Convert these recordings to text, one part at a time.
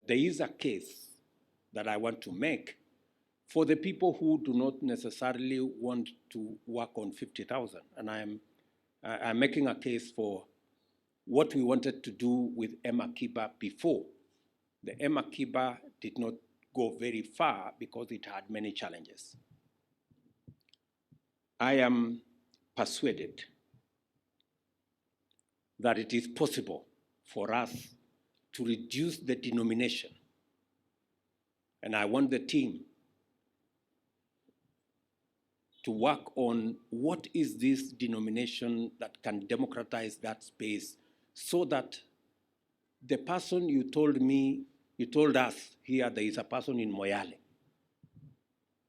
there is a case that I want to make for the people who do not necessarily want to work on 50,000. And I'm making a case for what we wanted to do with Emma Kiba before. The Emma Kiba did not go very far because it had many challenges. I am persuaded that it is possible for us to reduce the denomination. And I want the team to work on what is this denomination that can democratize that space so that the person you told us here, there is a person in Moyale.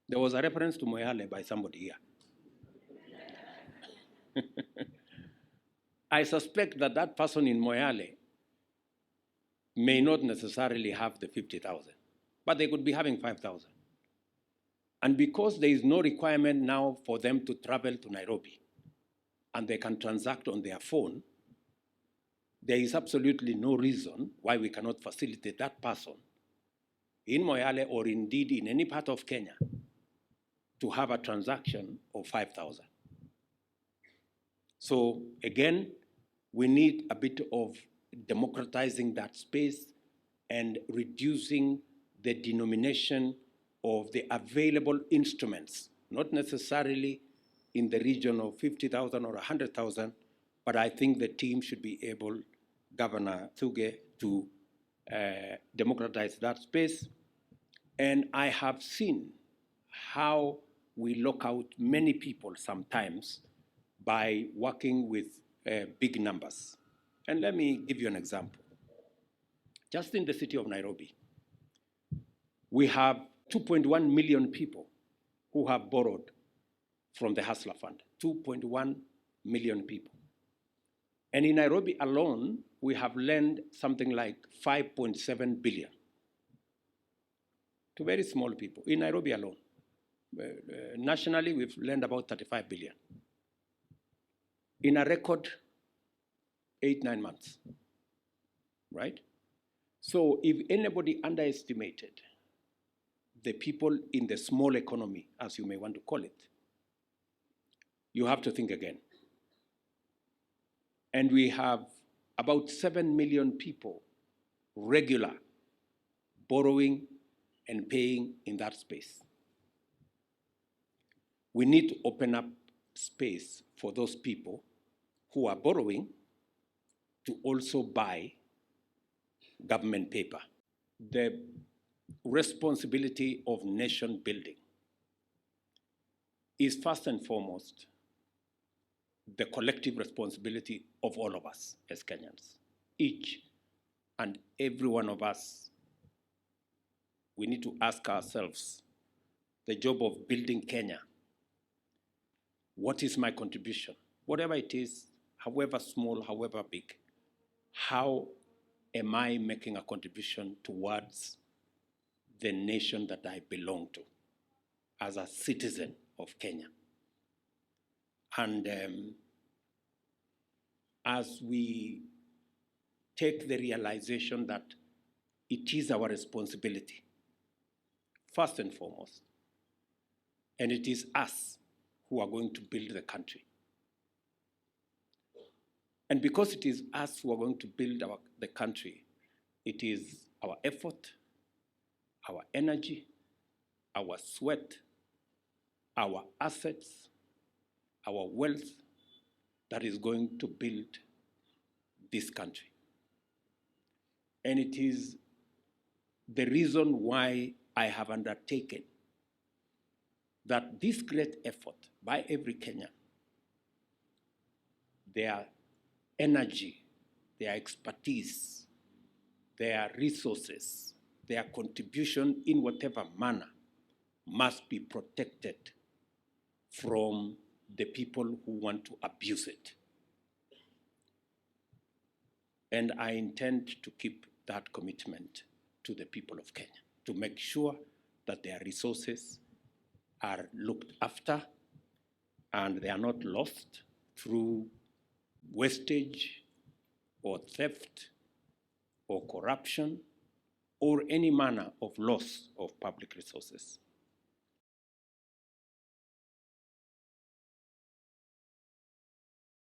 There was a reference to Moyale by somebody here. I suspect that that person in Moyale may not necessarily have the 50,000, but they could be having 5,000. And because there is no requirement now for them to travel to Nairobi and they can transact on their phone, there is absolutely no reason why we cannot facilitate that person in Moyale or indeed in any part of Kenya to have a transaction of 5,000. So again, we need a bit of democratizing that space and reducing the denomination of the available instruments, not necessarily in the region of 50,000 or 100,000, but I think the team should be able, Governor Thuge, to democratize that space. And I have seen how we lock out many people sometimes by working with big numbers. And let me give you an example. Just in the city of Nairobi, we have 2.1 million people who have borrowed from the Hustler Fund, 2.1 million people. And in Nairobi alone, we have lent something like 5.7 billion to very small people, in Nairobi alone. Nationally, we've lent about 35 billion. In a record 8-9 months, right? So if anybody underestimated the people in the small economy, as you may want to call it, you have to think again. And we have about 7 million people regular borrowing and paying in that space. We need to open up space for those people who are borrowing to also buy government paper. The responsibility of nation building is first and foremost the collective responsibility of all of us as Kenyans. Each and every one of us, we need to ask ourselves the job of building Kenya. What is my contribution? Whatever it is, however small, however big, how am I making a contribution towards the nation that I belong to as a citizen of Kenya? And as we take the realization that it is our responsibility, first and foremost, and it is us who are going to build the country. And because it is us who are going to build the country, it is our effort, our energy, our sweat, our assets, our wealth that is going to build this country. And it is the reason why I have undertaken that this great effort by every Kenyan, their energy, their expertise, their resources, their contribution in whatever manner must be protected from the people who want to abuse it. And I intend to keep that commitment to the people of Kenya, to make sure that their resources are looked after and they are not lost through wastage or theft or corruption or any manner of loss of public resources.